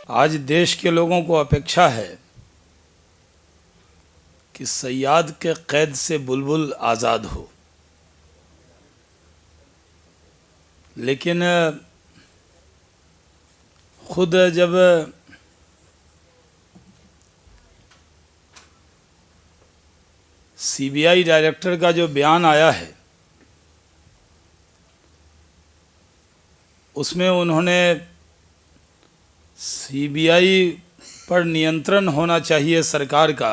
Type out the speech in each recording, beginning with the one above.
आज देश के लोगों को अपेक्षा है कि सयाद के कैद से बुलबुल आज़ाद हो, लेकिन खुद जब सीबीआई डायरेक्टर का जो बयान आया है उसमें उन्होंने सीबीआई पर नियंत्रण होना चाहिए सरकार का,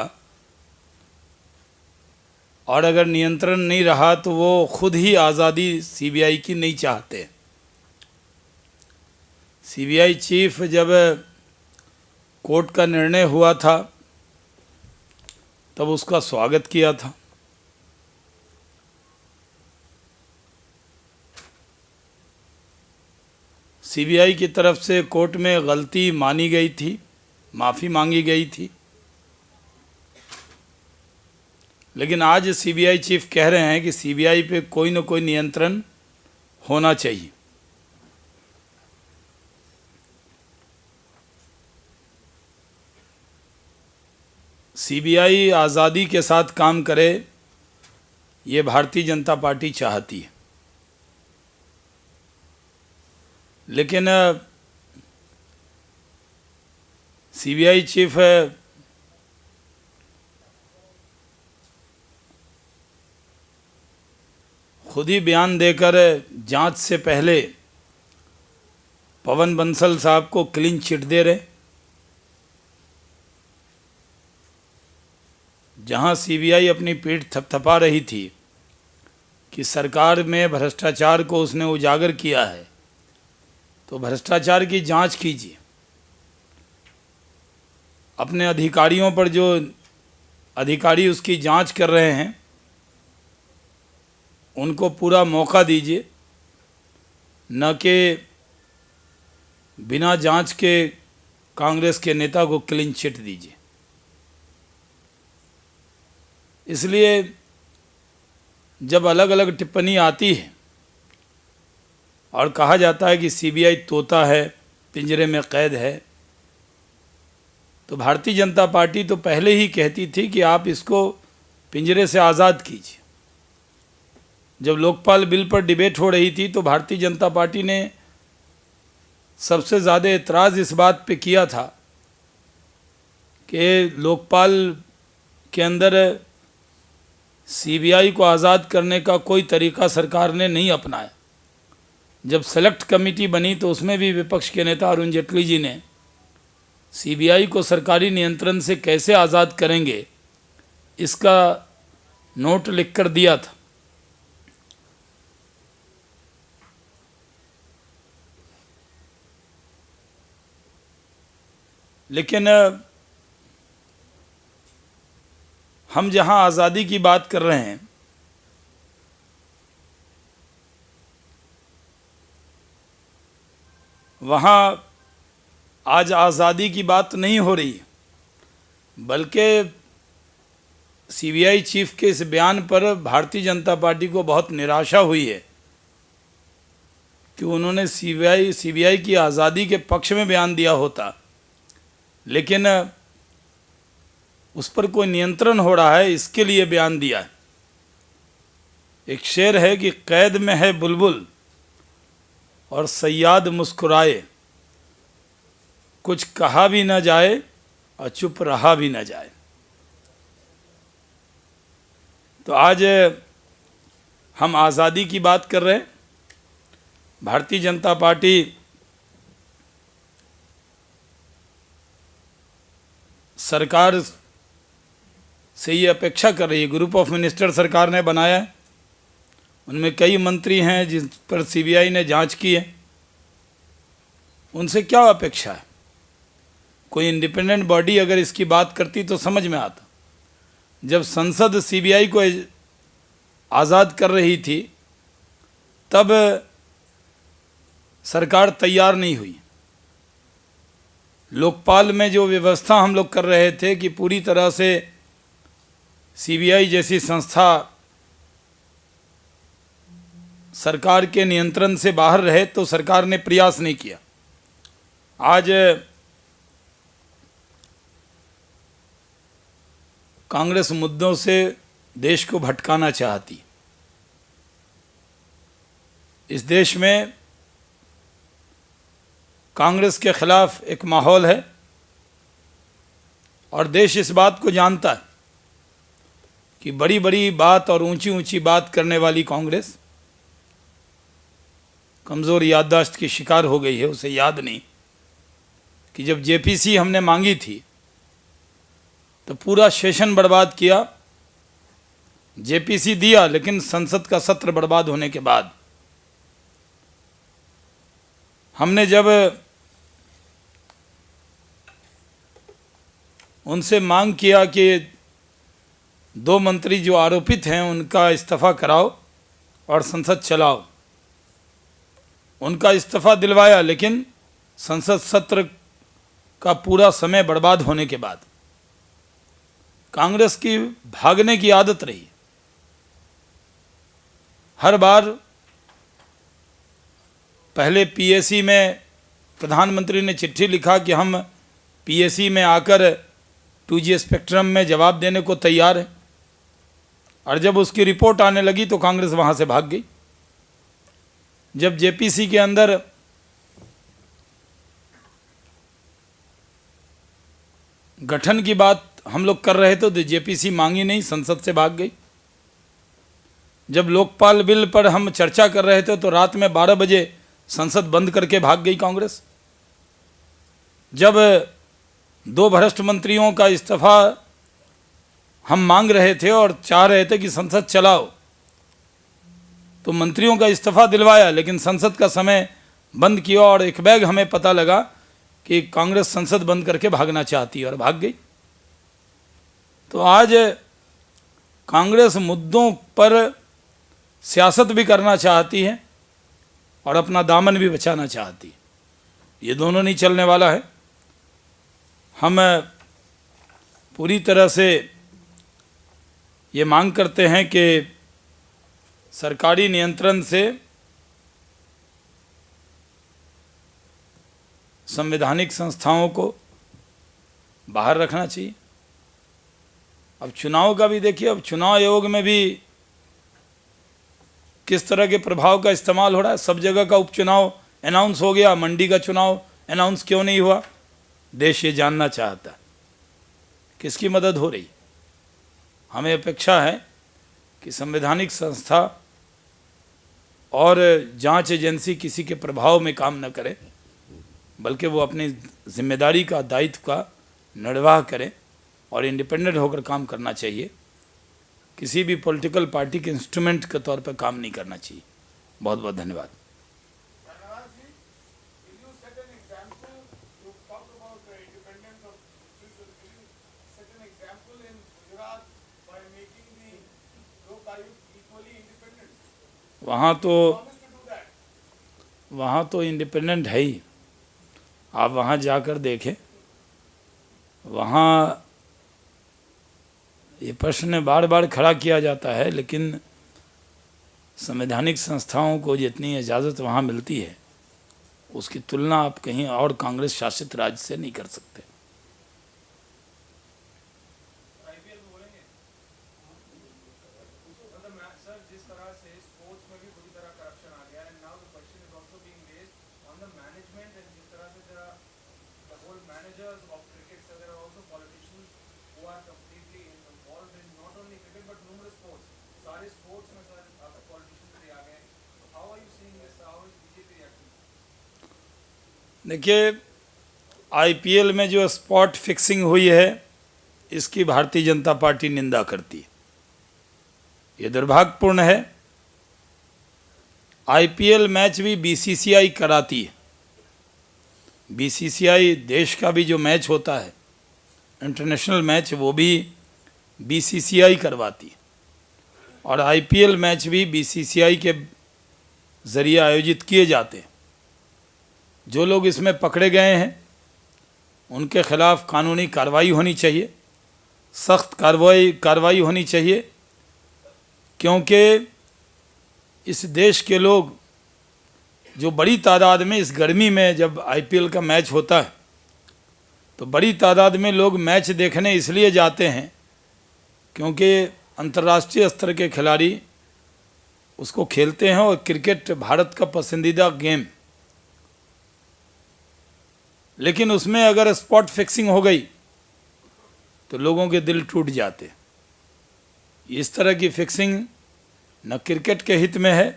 और अगर नियंत्रण नहीं रहा तो वो खुद ही आज़ादी सीबीआई की नहीं चाहते। सीबीआई चीफ जब कोर्ट का निर्णय हुआ था तब उसका स्वागत किया था। सीबीआई की तरफ से कोर्ट में गलती मानी गई थी, माफ़ी मांगी गई थी, लेकिन आज सीबीआई चीफ कह रहे हैं कि सीबीआई पे कोई न कोई नियंत्रण होना चाहिए। सीबीआई आज़ादी के साथ काम करे, ये भारतीय जनता पार्टी चाहती है, लेकिन सीबीआई चीफ खुद ही बयान देकर जांच से पहले पवन बंसल साहब को क्लीन चिट दे रहे। जहां सीबीआई अपनी पीठ थपथपा रही थी कि सरकार में भ्रष्टाचार को उसने उजागर किया है, तो भ्रष्टाचार की जांच कीजिए। अपने अधिकारियों पर जो अधिकारी उसकी जांच कर रहे हैं उनको पूरा मौका दीजिए, न कि बिना जांच के कांग्रेस के नेता को क्लीन चिट दीजिए। इसलिए जब अलग अलग टिप्पणी आती है और कहा जाता है कि सीबीआई तोता है, पिंजरे में कैद है, तो भारतीय जनता पार्टी तो पहले ही कहती थी कि आप इसको पिंजरे से आज़ाद कीजिए। जब लोकपाल बिल पर डिबेट हो रही थी तो भारतीय जनता पार्टी ने सबसे ज़्यादा एतराज़ इस बात पे किया था कि लोकपाल के अंदर सीबीआई को आज़ाद करने का कोई तरीका सरकार ने नहीं अपनाया। जब सेलेक्ट कमेटी बनी तो उसमें भी विपक्ष के नेता अरुण जेटली जी ने सीबीआई को सरकारी नियंत्रण से कैसे आज़ाद करेंगे इसका नोट लिखकर दिया था। लेकिन हम जहां आज़ादी की बात कर रहे हैं वहां आज आज़ादी की बात नहीं हो रही, बल्कि सीबीआई चीफ के इस बयान पर भारतीय जनता पार्टी को बहुत निराशा हुई है कि उन्होंने सीबीआई की आज़ादी के पक्ष में बयान दिया होता, लेकिन उस पर कोई नियंत्रण हो रहा है इसके लिए बयान दिया है। एक शेर है कि कैद में है बुलबुल और सयाद मुस्कुराए, कुछ कहा भी न जाए और चुप रहा भी न जाए। तो आज हम आज़ादी की बात कर रहे हैं। भारतीय जनता पार्टी सरकार से ये अपेक्षा कर रही है, ग्रुप ऑफ मिनिस्टर सरकार ने बनाया है, उनमें कई मंत्री हैं जिस पर सीबीआई ने जांच की है। उनसे क्या अपेक्षा है? कोई इंडिपेंडेंट बॉडी अगर इसकी बात करती तो समझ में आता। जब संसद सीबीआई को आज़ाद कर रही थी तब सरकार तैयार नहीं हुई। लोकपाल में जो व्यवस्था हम लोग कर रहे थे कि पूरी तरह से सीबीआई जैसी संस्था सरकार के नियंत्रण से बाहर रहे, तो सरकार ने प्रयास नहीं किया। आज कांग्रेस मुद्दों से देश को भटकाना चाहती। इस देश में कांग्रेस के खिलाफ एक माहौल है और देश इस बात को जानता है कि बड़ी बड़ी बात और ऊंची ऊंची बात करने वाली कांग्रेस कमज़ोर याददाश्त की शिकार हो गई है। उसे याद नहीं कि जब जेपीसी हमने मांगी थी तो पूरा सेशन बर्बाद किया। जेपीसी दिया लेकिन संसद का सत्र बर्बाद होने के बाद हमने जब उनसे मांग किया कि 2 मंत्री जो आरोपित हैं उनका इस्तीफा कराओ और संसद चलाओ, उनका इस्तीफा दिलवाया, लेकिन संसद सत्र का पूरा समय बर्बाद होने के बाद कांग्रेस की भागने की आदत रही। हर बार पहले पीएसी में प्रधानमंत्री ने चिट्ठी लिखा कि हम पीएसी में आकर 2G स्पेक्ट्रम में जवाब देने को तैयार हैं, और जब उसकी रिपोर्ट आने लगी तो कांग्रेस वहाँ से भाग गई। जब जेपीसी के अंदर गठन की बात हम लोग कर रहे थे तो जेपीसी मांगी नहीं, संसद से भाग गई। जब लोकपाल बिल पर हम चर्चा कर रहे थे तो रात में 12 बजे संसद बंद करके भाग गई कांग्रेस। जब 2 भ्रष्ट मंत्रियों का इस्तीफा हम मांग रहे थे और चाह रहे थे कि संसद चलाओ, तो मंत्रियों का इस्तीफा दिलवाया लेकिन संसद का समय बंद किया, और एक बैग हमें पता लगा कि कांग्रेस संसद बंद करके भागना चाहती है और भाग गई। तो आज कांग्रेस मुद्दों पर सियासत भी करना चाहती है और अपना दामन भी बचाना चाहती है। ये दोनों नहीं चलने वाला है। हम पूरी तरह से ये मांग करते हैं कि सरकारी नियंत्रण से संवैधानिक संस्थाओं को बाहर रखना चाहिए। अब चुनाव का भी देखिए, अब चुनाव आयोग में भी किस तरह के प्रभाव का इस्तेमाल हो रहा है। सब जगह का उपचुनाव अनाउंस हो गया, मंडी का चुनाव अनाउंस क्यों नहीं हुआ? देश ये जानना चाहता है किसकी मदद हो रही। हमें अपेक्षा है कि संवैधानिक संस्था और जांच एजेंसी किसी के प्रभाव में काम न करे, बल्कि वो अपनी जिम्मेदारी का, दायित्व का निर्वाह करें और इंडिपेंडेंट होकर काम करना चाहिए। किसी भी पॉलिटिकल पार्टी के इंस्ट्रूमेंट के तौर पर काम नहीं करना चाहिए। बहुत बहुत धन्यवाद। वहाँ तो इंडिपेंडेंट है ही। आप वहाँ जाकर देखें, वहाँ ये प्रश्न बार बार खड़ा किया जाता है, लेकिन संवैधानिक संस्थाओं को जितनी इजाज़त वहाँ मिलती है उसकी तुलना आप कहीं और कांग्रेस शासित राज्य से नहीं कर सकते। देखिए, आईपीएल में जो स्पॉट फिक्सिंग हुई है इसकी भारतीय जनता पार्टी निंदा करती है। ये दुर्भाग्यपूर्ण है। आईपीएल मैच भी बीसीसीआई कराती है। बीसीसीआई देश का भी जो मैच होता है, इंटरनेशनल मैच, वो भी बीसीसीआई करवाती है, और आईपीएल मैच भी बीसीसीआई के ज़रिए आयोजित किए जाते हैं। जो लोग इसमें पकड़े गए हैं उनके खिलाफ कानूनी कार्रवाई होनी चाहिए, सख्त कार्रवाई होनी चाहिए, क्योंकि इस देश के लोग जो बड़ी तादाद में इस गर्मी में जब आईपीएल का मैच होता है तो बड़ी तादाद में लोग मैच देखने इसलिए जाते हैं क्योंकि अंतर्राष्ट्रीय स्तर के खिलाड़ी उसको खेलते हैं और क्रिकेट भारत का पसंदीदा गेम, लेकिन उसमें अगर स्पॉट फिक्सिंग हो गई तो लोगों के दिल टूट जाते। इस तरह की फिक्सिंग न क्रिकेट के हित में है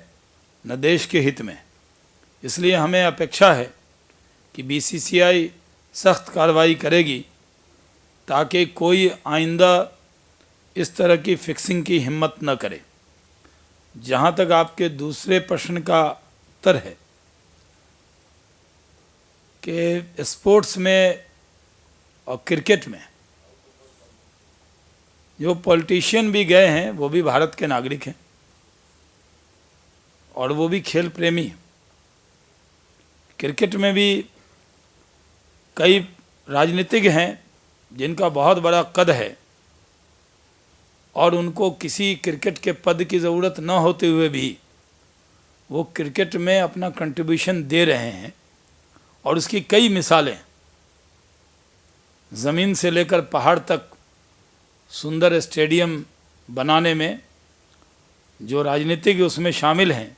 न देश के हित में। इसलिए हमें अपेक्षा है कि बीसीसीआई सख्त कार्रवाई करेगी ताकि कोई आइंदा इस तरह की फिक्सिंग की हिम्मत न करे। जहाँ तक आपके दूसरे प्रश्न का उत्तर है कि स्पोर्ट्स में और क्रिकेट में जो पॉलिटिशियन भी गए हैं वो भी भारत के नागरिक हैं और वो भी खेल प्रेमी हैं। क्रिकेट में भी कई राजनीतिक हैं जिनका बहुत बड़ा कद है और उनको किसी क्रिकेट के पद की ज़रूरत न होते हुए भी वो क्रिकेट में अपना कंट्रीब्यूशन दे रहे हैं और उसकी कई मिसालें, ज़मीन से लेकर पहाड़ तक सुंदर स्टेडियम बनाने में जो राजनीतिक उसमें शामिल हैं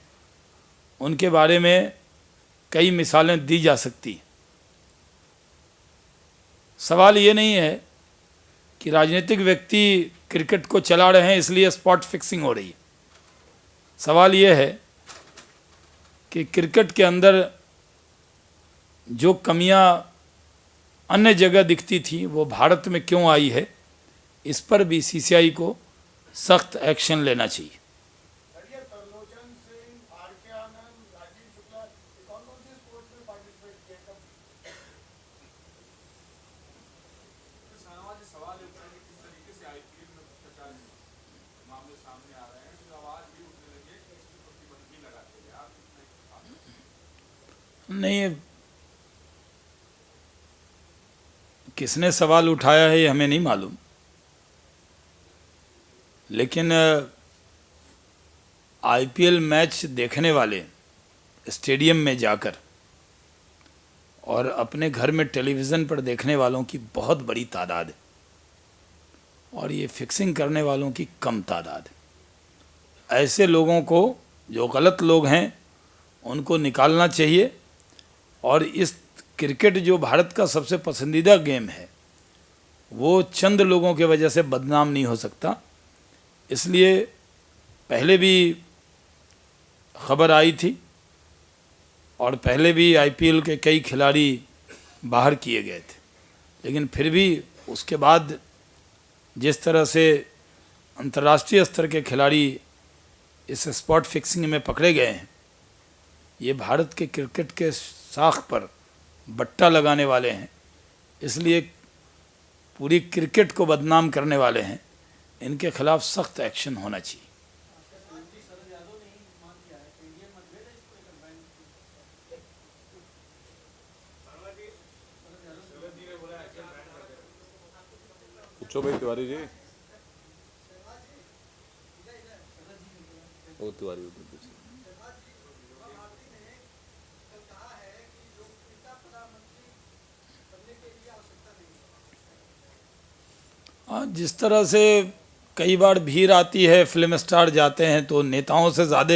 उनके बारे में कई मिसालें दी जा सकती। सवाल ये नहीं है कि राजनीतिक व्यक्ति क्रिकेट को चला रहे हैं इसलिए स्पॉट फिक्सिंग हो रही है। सवाल ये है कि क्रिकेट के अंदर जो कमियां अन्य जगह दिखती थी वो भारत में क्यों आई है, इस पर बीसीसीआई को सख्त एक्शन लेना चाहिए। नहीं, किसने सवाल उठाया है ये हमें नहीं मालूम, लेकिन आईपीएल मैच देखने वाले स्टेडियम में जाकर और अपने घर में टेलीविज़न पर देखने वालों की बहुत बड़ी तादाद है और ये फिक्सिंग करने वालों की कम तादाद है। ऐसे लोगों को, जो गलत लोग हैं, उनको निकालना चाहिए और इस क्रिकेट जो भारत का सबसे पसंदीदा गेम है वो चंद लोगों के वजह से बदनाम नहीं हो सकता। इसलिए पहले भी खबर आई थी और पहले भी आईपीएल के कई खिलाड़ी बाहर किए गए थे, लेकिन फिर भी उसके बाद जिस तरह से अंतर्राष्ट्रीय स्तर के खिलाड़ी इस स्पॉट फिक्सिंग में पकड़े गए हैं, ये भारत के क्रिकेट के साख पर बट्टा लगाने वाले हैं, इसलिए पूरी क्रिकेट को बदनाम करने वाले हैं। इनके खिलाफ सख्त एक्शन होना चाहिए। पूछो भाई तिवारी जी। ओ तिवारी जिस तरह से कई बार भीड़ आती है, फिल्म स्टार जाते हैं तो नेताओं से ज़्यादा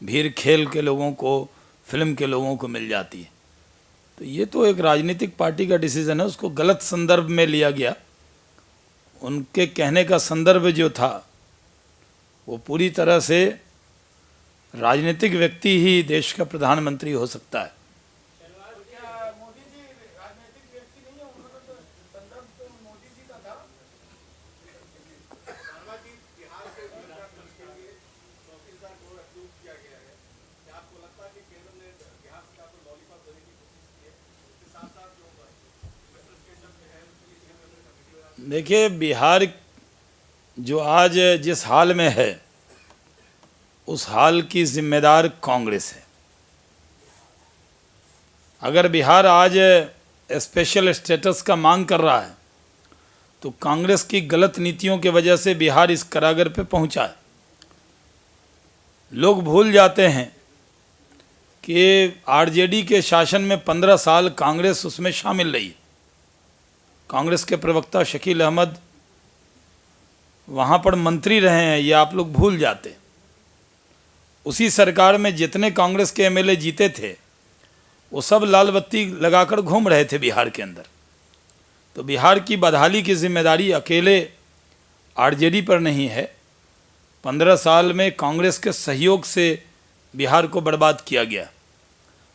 भीड़ खेल के लोगों को, फिल्म के लोगों को मिल जाती है। तो ये तो एक राजनीतिक पार्टी का डिसीज़न है, उसको गलत संदर्भ में लिया गया। उनके कहने का संदर्भ जो था वो पूरी तरह से राजनीतिक व्यक्ति ही देश का प्रधानमंत्री हो सकता है। देखिए, बिहार जो आज जिस हाल में है उस हाल की जिम्मेदार कांग्रेस है। अगर बिहार आज स्पेशल स्टेटस का मांग कर रहा है तो कांग्रेस की गलत नीतियों की वजह से बिहार इस करागर पे पहुंचा है। लोग भूल जाते हैं कि आरजेडी के शासन में 15 साल कांग्रेस उसमें शामिल रही। कांग्रेस के प्रवक्ता शकील अहमद वहाँ पर मंत्री रहे हैं, ये आप लोग भूल जाते। उसी सरकार में जितने कांग्रेस के एमएलए जीते थे वो सब लाल बत्ती लगाकर घूम रहे थे बिहार के अंदर। तो बिहार की बदहाली की जिम्मेदारी अकेले आरजेडी पर नहीं है। 15 साल में कांग्रेस के सहयोग से बिहार को बर्बाद किया गया।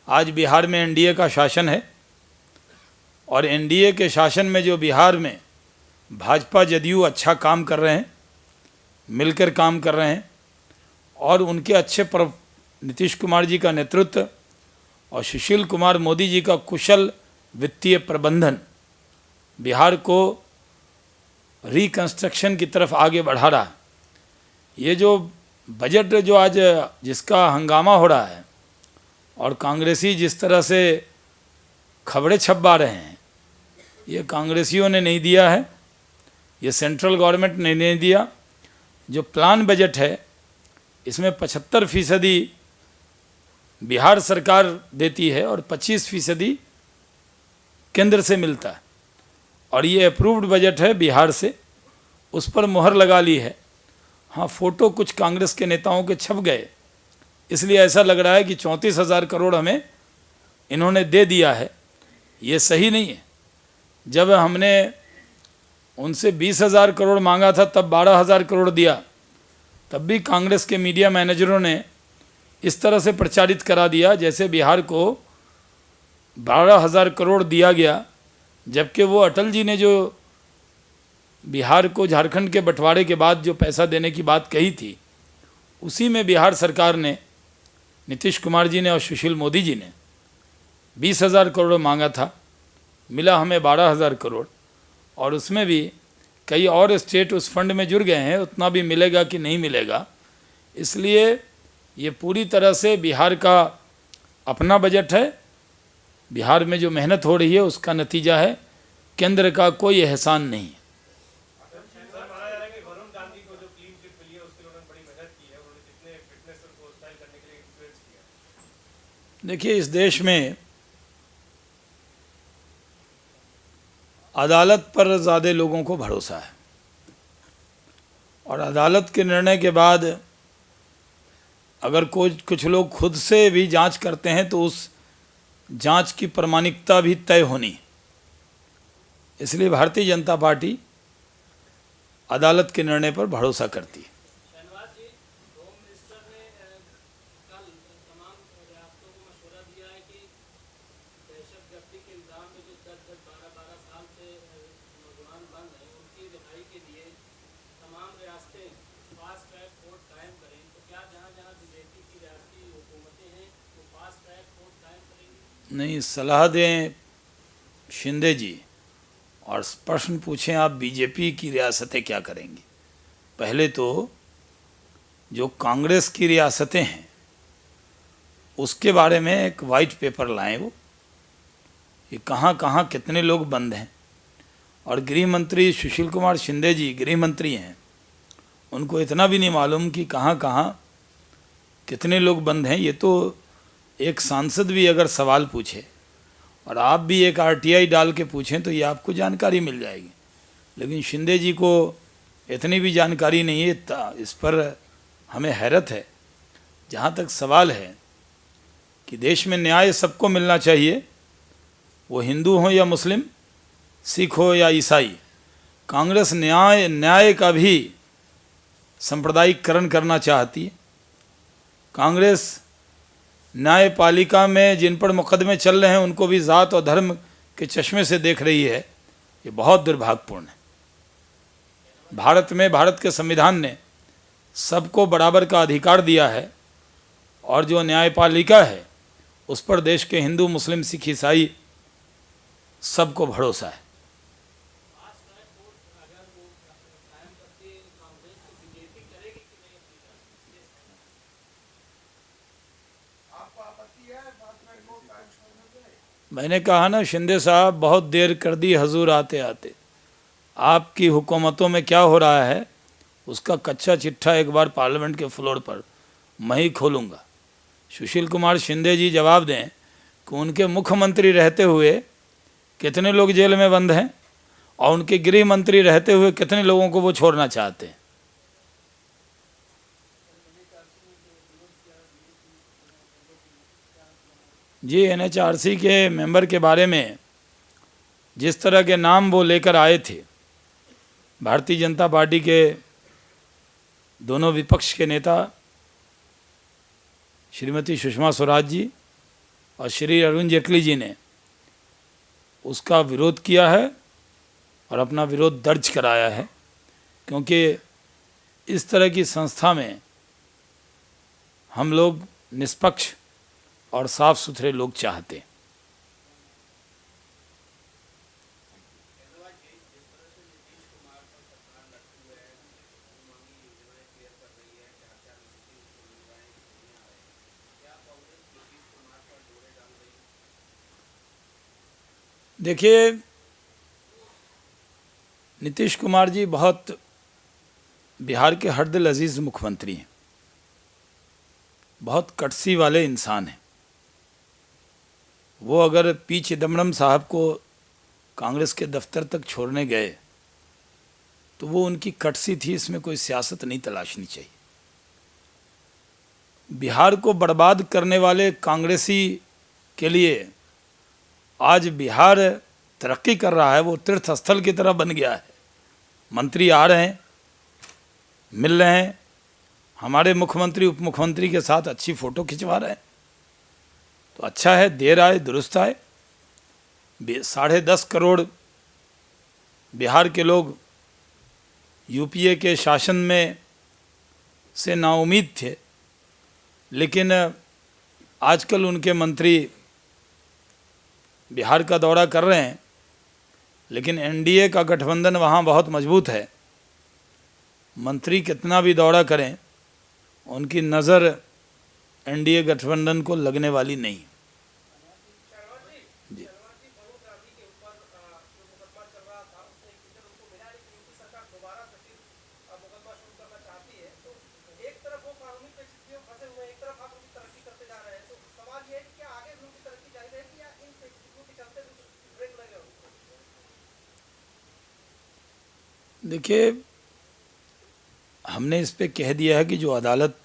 आज बिहार में एनडीए का शासन है और एनडीए के शासन में जो बिहार में भाजपा जदयू अच्छा काम कर रहे हैं, मिलकर काम कर रहे हैं और उनके अच्छे नीतीश कुमार जी का नेतृत्व और सुशील कुमार मोदी जी का कुशल वित्तीय प्रबंधन बिहार को रिकंस्ट्रक्शन की तरफ आगे बढ़ा रहा है। ये जो बजट जो आज जिसका हंगामा हो रहा है और कांग्रेसी जिस तरह से खबरें छपवा रहे हैं, ये कांग्रेसियों ने नहीं दिया है, ये सेंट्रल गवर्नमेंट ने नहीं दिया। जो प्लान बजट है इसमें 75% बिहार सरकार देती है और 25% केंद्र से मिलता है और ये अप्रूव्ड बजट है बिहार से, उस पर मुहर लगा ली है। हाँ, फ़ोटो कुछ कांग्रेस के नेताओं के छप गए, इसलिए ऐसा लग रहा है कि 34,000 करोड़ हमें इन्होंने दे दिया है। ये सही नहीं है। जब हमने उनसे 20,000 करोड़ मांगा था तब 12,000 करोड़ दिया, तब भी कांग्रेस के मीडिया मैनेजरों ने इस तरह से प्रचारित करा दिया जैसे बिहार को 12,000 करोड़ दिया गया, जबकि वो अटल जी ने जो बिहार को झारखंड के बंटवारे के बाद जो पैसा देने की बात कही थी, उसी में बिहार सरकार ने, नीतीश कुमार जी ने और सुशील मोदी जी ने 20,000 करोड़ मांगा था, मिला हमें 12,000 करोड़ और उसमें भी कई और स्टेट उस फंड में जुड़ गए हैं, उतना भी मिलेगा कि नहीं मिलेगा। इसलिए ये पूरी तरह से बिहार का अपना बजट है। बिहार में जो मेहनत हो रही है उसका नतीजा है, केंद्र का कोई एहसान नहीं है। देखिए, इस देश में अदालत पर ज़्यादा लोगों को भरोसा है और अदालत के निर्णय के बाद अगर कुछ लोग खुद से भी जांच करते हैं तो उस जांच की प्रामाणिकता भी तय होनी। इसलिए भारतीय जनता पार्टी अदालत के निर्णय पर भरोसा करती है। नहीं, सलाह दें शिंदे जी और प्रश्न पूछें आप बीजेपी की रियासतें क्या करेंगी। पहले तो जो कांग्रेस की रियासतें हैं उसके बारे में एक वाइट पेपर लाएं, वो कि कहाँ कहाँ कितने लोग बंद हैं। और गृह मंत्री सुशील कुमार शिंदे जी गृह मंत्री हैं, उनको इतना भी नहीं मालूम कि कहाँ कहाँ कितने लोग बंद हैं। ये तो एक सांसद भी अगर सवाल पूछे और आप भी एक आरटीआई डाल के पूछें तो ये आपको जानकारी मिल जाएगी, लेकिन शिंदे जी को इतनी भी जानकारी नहीं है। इस पर हमें हैरत है। जहाँ तक सवाल है कि देश में न्याय सबको मिलना चाहिए, वो हिंदू हो या मुस्लिम, सिख हो या ईसाई, कांग्रेस न्याय का भी सांप्रदायिकरण करना चाहती है। कांग्रेस न्यायपालिका में जिन पर मुकदमे चल रहे हैं उनको भी ज़ात और धर्म के चश्मे से देख रही है। ये बहुत दुर्भाग्यपूर्ण है। भारत में भारत के संविधान ने सबको बराबर का अधिकार दिया है और जो न्यायपालिका है उस पर देश के हिंदू मुस्लिम सिख ईसाई सबको भरोसा है। मैंने कहा ना, शिंदे साहब बहुत देर कर दी हजूर आते आते। आपकी हुकूमतों में क्या हो रहा है उसका कच्चा चिट्ठा एक बार पार्लियामेंट के फ्लोर पर मैं ही खोलूँगा। सुशील कुमार शिंदे जी जवाब दें कि उनके मुख्यमंत्री रहते हुए कितने लोग जेल में बंद हैं और उनके गृह मंत्री रहते हुए कितने लोगों को वो छोड़ना चाहते हैं। जी, एनएचआरसी के मेंबर के बारे में जिस तरह के नाम वो लेकर आए थे, भारतीय जनता पार्टी के दोनों विपक्ष के नेता श्रीमती सुषमा स्वराज जी और श्री अरुण जेटली जी ने उसका विरोध किया है और अपना विरोध दर्ज कराया है, क्योंकि इस तरह की संस्था में हम लोग निष्पक्ष और साफ सुथरे लोग चाहते हैं। देखिए, नीतीश कुमार जी बहुत बिहार के हरदिल अजीज मुख्यमंत्री हैं, बहुत कटसी वाले इंसान हैं। वो अगर पी चिदम्बरम साहब को कांग्रेस के दफ्तर तक छोड़ने गए तो वो उनकी कटसी थी, इसमें कोई सियासत नहीं तलाशनी चाहिए। बिहार को बर्बाद करने वाले कांग्रेसी के लिए आज बिहार तरक्की कर रहा है, वो तीर्थ स्थल की तरह बन गया है। मंत्री आ रहे हैं, मिल रहे हैं, हमारे मुख्यमंत्री उप मुख्यमंत्री के साथ अच्छी फ़ोटो खिंचवा रहे हैं, तो अच्छा है, देर आए दुरुस्त आए। 10.5 करोड़ बिहार के लोग यूपीए के शासन में से नाउम्मीद थे, लेकिन आजकल उनके मंत्री बिहार का दौरा कर रहे हैं, लेकिन एनडीए का गठबंधन वहाँ बहुत मजबूत है। मंत्री कितना भी दौरा करें, उनकी नज़र एनडीए गठबंधन को लगने वाली नहीं। जी, देखिए, हमने इस पे कह दिया है कि जो अदालत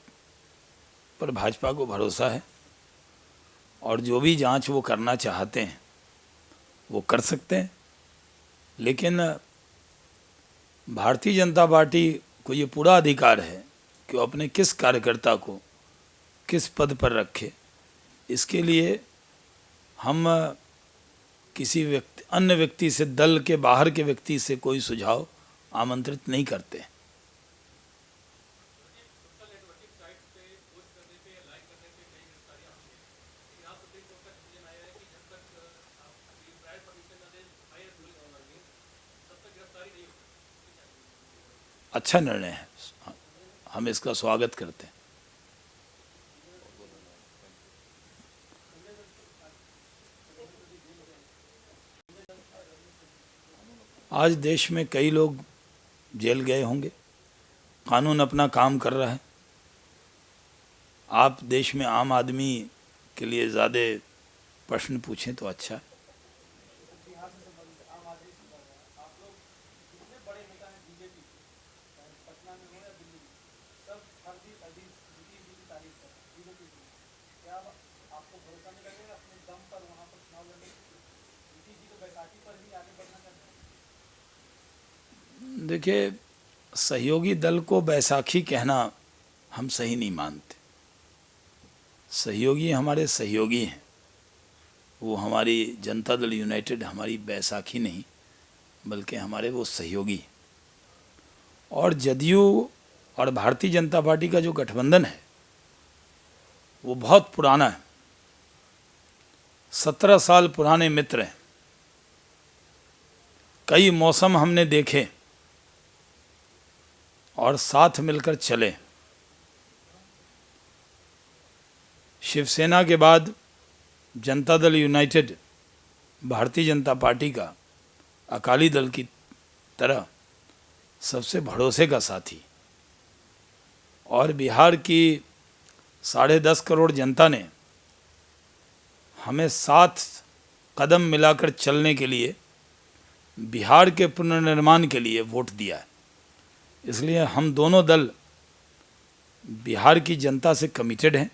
पर भाजपा को भरोसा है और जो भी जांच वो करना चाहते हैं वो कर सकते हैं, लेकिन भारतीय जनता पार्टी को ये पूरा अधिकार है कि वो अपने किस कार्यकर्ता को किस पद पर रखे। इसके लिए हम किसी अन्य व्यक्ति से, दल के बाहर के व्यक्ति से कोई सुझाव आमंत्रित नहीं करते। अच्छा निर्णय है, हम इसका स्वागत करते हैं। आज देश में कई लोग जेल गए होंगे, कानून अपना काम कर रहा है। आप देश में आम आदमी के लिए ज़्यादा प्रश्न पूछें तो अच्छा है। देखिए, सहयोगी दल को बैसाखी कहना हम सही नहीं मानते। सहयोगी हमारे सहयोगी हैं, वो हमारी जनता दल यूनाइटेड हमारी बैसाखी नहीं, बल्कि हमारे वो सहयोगी। और जदयू और भारतीय जनता पार्टी का जो गठबंधन है वो बहुत पुराना है, 17 साल पुराने मित्र हैं। कई मौसम हमने देखे और साथ मिलकर चले। शिवसेना के बाद जनता दल यूनाइटेड भारतीय जनता पार्टी का अकाली दल की तरह सबसे भरोसे का साथी, और बिहार की 10.5 करोड़ जनता ने हमें साथ कदम मिलाकर चलने के लिए, बिहार के पुनर्निर्माण के लिए वोट दिया है। इसलिए हम दोनों दल बिहार की जनता से कमिटेड हैं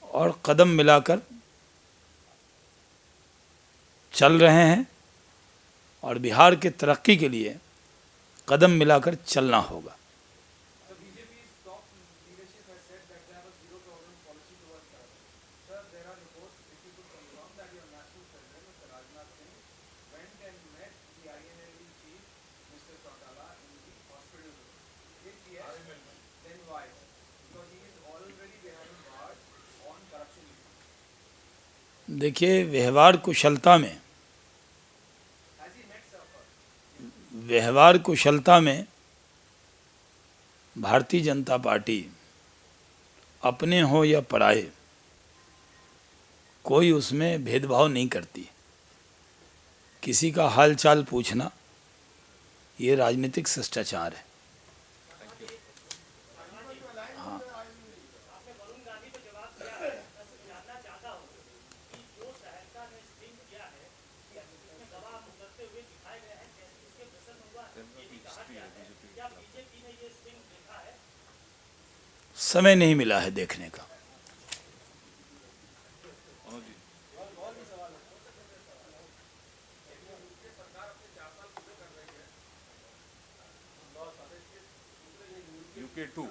और कदम मिलाकर चल रहे हैं और बिहार के तरक्की के लिए कदम मिलाकर चलना होगा। देखिए, व्यवहार कुशलता में भारतीय जनता पार्टी अपने हो या पराये कोई उसमें भेदभाव नहीं करती। किसी का हालचाल पूछना ये राजनीतिक शिष्टाचार है। समय नहीं मिला है देखने का। यूके 2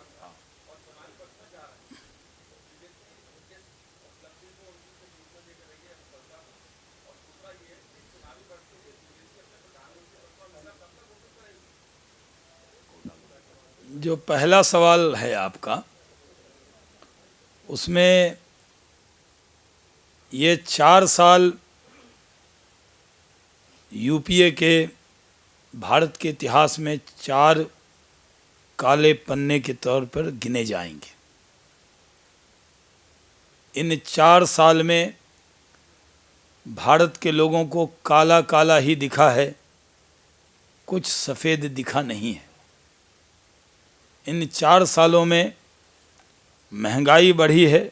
जो पहला सवाल है आपका, उसमें ये 4 साल यूपीए के भारत के इतिहास में 4 काले पन्ने के तौर पर गिने जाएंगे। इन 4 साल में भारत के लोगों को काला काला ही दिखा है, कुछ सफ़ेद दिखा नहीं है। इन 4 सालों में महंगाई बढ़ी है,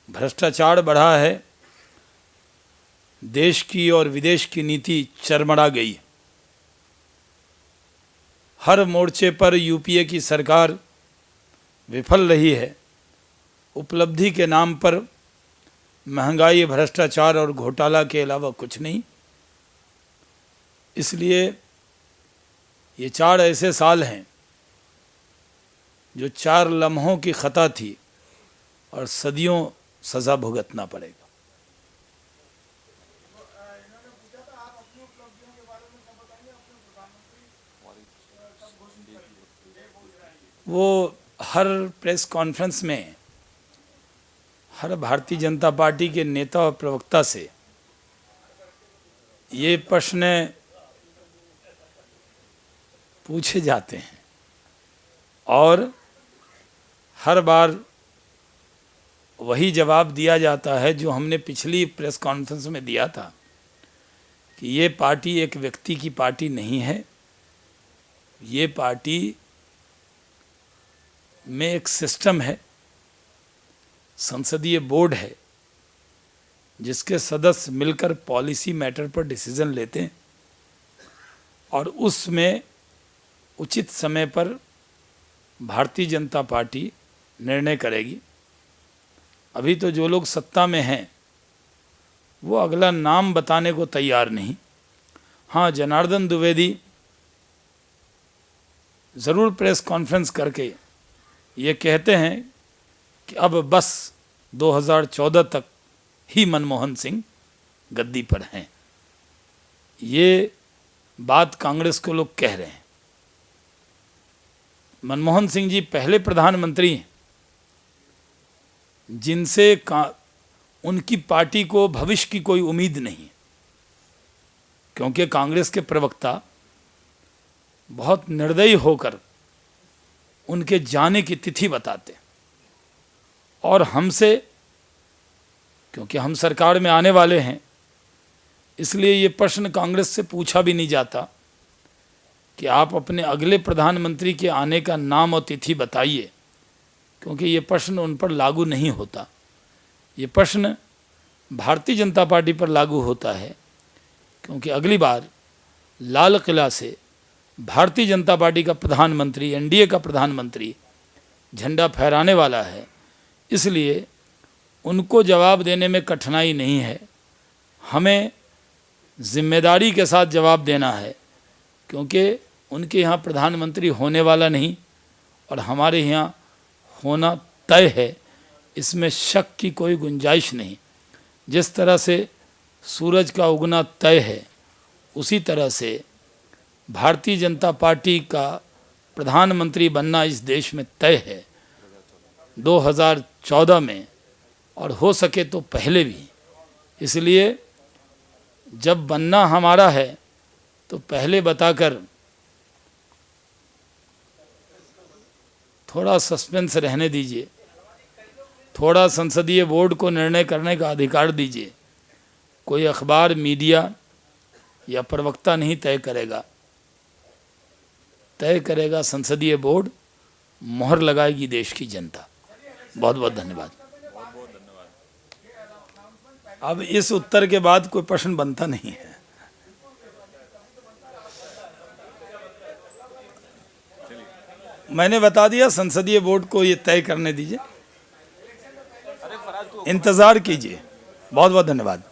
भ्रष्टाचार बढ़ा है, देश की और विदेश की नीति चरमरा गई। हर मोर्चे पर यूपीए की सरकार विफल रही है। उपलब्धि के नाम पर महंगाई, भ्रष्टाचार और घोटाला के अलावा कुछ नहीं। इसलिए ये 4 ऐसे साल हैं जो 4 लम्हों की खता थी और सदियों सज़ा भुगतना पड़ेगा। वो हर प्रेस कॉन्फ्रेंस में हर भारतीय जनता पार्टी के नेता और प्रवक्ता से ये प्रश्न पूछे जाते हैं और हर बार वही जवाब दिया जाता है जो हमने पिछली प्रेस कॉन्फ्रेंस में दिया था कि ये पार्टी एक व्यक्ति की पार्टी नहीं है। ये पार्टी में एक सिस्टम है, संसदीय बोर्ड है जिसके सदस्य मिलकर पॉलिसी मैटर पर डिसीजन लेते हैं और उसमें उचित समय पर भारतीय जनता पार्टी निर्णय करेगी। अभी तो जो लोग सत्ता में हैं वो अगला नाम बताने को तैयार नहीं। हाँ, जनार्दन द्विवेदी ज़रूर प्रेस कॉन्फ्रेंस करके ये कहते हैं कि अब बस 2014 तक ही मनमोहन सिंह गद्दी पर हैं। ये बात कांग्रेस को लोग कह रहे हैं। मनमोहन सिंह जी पहले प्रधानमंत्री हैं जिनसे उनकी पार्टी को भविष्य की कोई उम्मीद नहीं, क्योंकि कांग्रेस के प्रवक्ता बहुत निर्दयी होकर उनके जाने की तिथि बताते और हमसे, क्योंकि हम सरकार में आने वाले हैं, इसलिए ये प्रश्न कांग्रेस से पूछा भी नहीं जाता कि आप अपने अगले प्रधानमंत्री के आने का नाम और तिथि बताइए, क्योंकि ये प्रश्न उन पर लागू नहीं होता। ये प्रश्न भारतीय जनता पार्टी पर लागू होता है, क्योंकि अगली बार लाल किला से भारतीय जनता पार्टी का प्रधानमंत्री, एनडीए का प्रधानमंत्री झंडा फहराने वाला है। इसलिए उनको जवाब देने में कठिनाई नहीं है। हमें जिम्मेदारी के साथ जवाब देना है, क्योंकि उनके यहाँ प्रधानमंत्री होने वाला नहीं और हमारे यहाँ होना तय है, इसमें शक की कोई गुंजाइश नहीं। जिस तरह से सूरज का उगना तय है, उसी तरह से भारतीय जनता पार्टी का प्रधानमंत्री बनना इस देश में तय है 2014 में, और हो सके तो पहले भी। इसलिए जब बनना हमारा है तो पहले बताकर थोड़ा सस्पेंस रहने दीजिए, थोड़ा संसदीय बोर्ड को निर्णय करने का अधिकार दीजिए। कोई अखबार, मीडिया या प्रवक्ता नहीं तय करेगा, तय करेगा संसदीय बोर्ड, मोहर लगाएगी देश की जनता। बहुत बहुत धन्यवाद। अब इस उत्तर के बाद कोई प्रश्न बनता नहीं है। मैंने बता दिया, संसदीय बोर्ड को ये तय करने दीजिए, इंतजार कीजिए। बहुत बहुत धन्यवाद।